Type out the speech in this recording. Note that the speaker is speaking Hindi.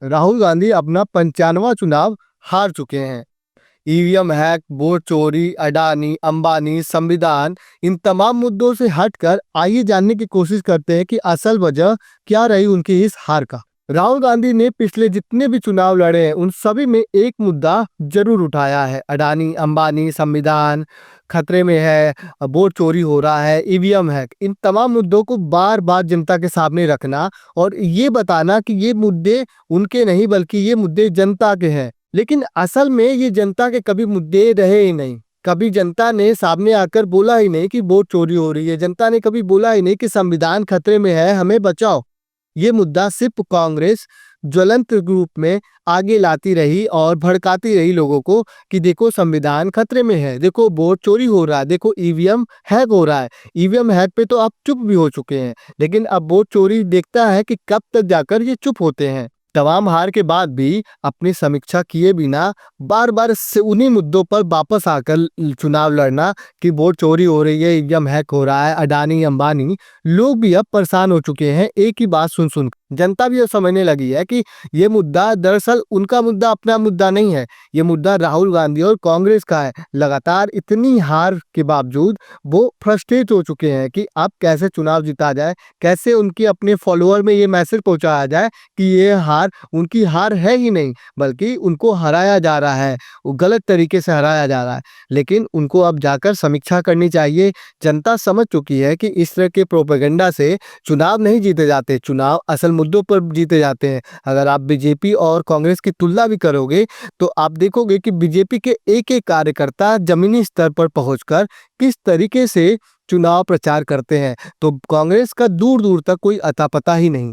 राहुल गांधी अपना 95वां चुनाव हार चुके हैं। ईवीएम हैक, वोट चोरी, अडानी, अंबानी, संविधान, इन तमाम मुद्दों से हटकर आइए जानने की कोशिश करते हैं कि असल वजह क्या रही उनकी इस हार का। राहुल गांधी ने पिछले जितने भी चुनाव लड़े हैं उन सभी में एक मुद्दा जरूर उठाया है। अडानी, अंबानी, संविधान खतरे में है, वोट चोरी हो रहा है, ईवीएम हैक, इन तमाम मुद्दों को बार बार जनता के सामने रखना और ये बताना कि ये मुद्दे उनके नहीं बल्कि ये मुद्दे जनता के हैं। लेकिन असल में ये जनता के कभी मुद्दे रहे ही नहीं। कभी जनता ने सामने आकर बोला ही नहीं कि वोट चोरी हो रही है। जनता ने कभी बोला ही नहीं कि संविधान खतरे में है, हमें बचाओ। ये मुद्दा सिर्फ कांग्रेस ज्वलंत रूप में आगे लाती रही और भड़काती रही लोगों को कि देखो संविधान खतरे में है, देखो वोट चोरी हो रहा है, देखो ईवीएम हैक हो रहा है। ईवीएम हैक पे तो आप चुप भी हो चुके हैं, लेकिन अब वोट चोरी देखता है कि कब तक जाकर ये चुप होते हैं। तमाम हार के बाद भी अपनी समीक्षा किए बिना बार बार उन्हीं मुद्दों पर वापस आकर चुनाव लड़ना कि वोट चोरी हो रही है, ईवीएम हैक हो रहा है, अडानी अंबानी, लोग भी अब परेशान हो चुके हैं एक ही बात सुन सुन। जनता भी अब समझने लगी है कि ये मुद्दा दरअसल उनका मुद्दा अपना मुद्दा नहीं है, ये मुद्दा राहुल गांधी और कांग्रेस का है। लगातार इतनी हार के बावजूद वो फ्रस्ट्रेट हो चुके हैं कि अब कैसे चुनाव जीता जाए, कैसे उनके अपने फॉलोअर में ये मैसेज पहुंचाया जाए कि ये हार उनकी हार है ही नहीं बल्कि उनको हराया जा रहा है, वो गलत तरीके से हराया जा रहा है। लेकिन उनको अब जाकर समीक्षा करनी चाहिए। जनता समझ चुकी है कि इस तरह के प्रोपेगेंडा से चुनाव नहीं जीते जाते, चुनाव असल मुद्दों पर जीते जाते हैं। अगर आप बीजेपी और कांग्रेस की तुलना भी करोगे तो आप देखोगे कि बीजेपी के एक कार्यकर्ता जमीनी स्तर पर पहुंचकर किस तरीके से चुनाव प्रचार करते हैं, तो कांग्रेस का दूर दूर तक कोई अता पता ही नहीं।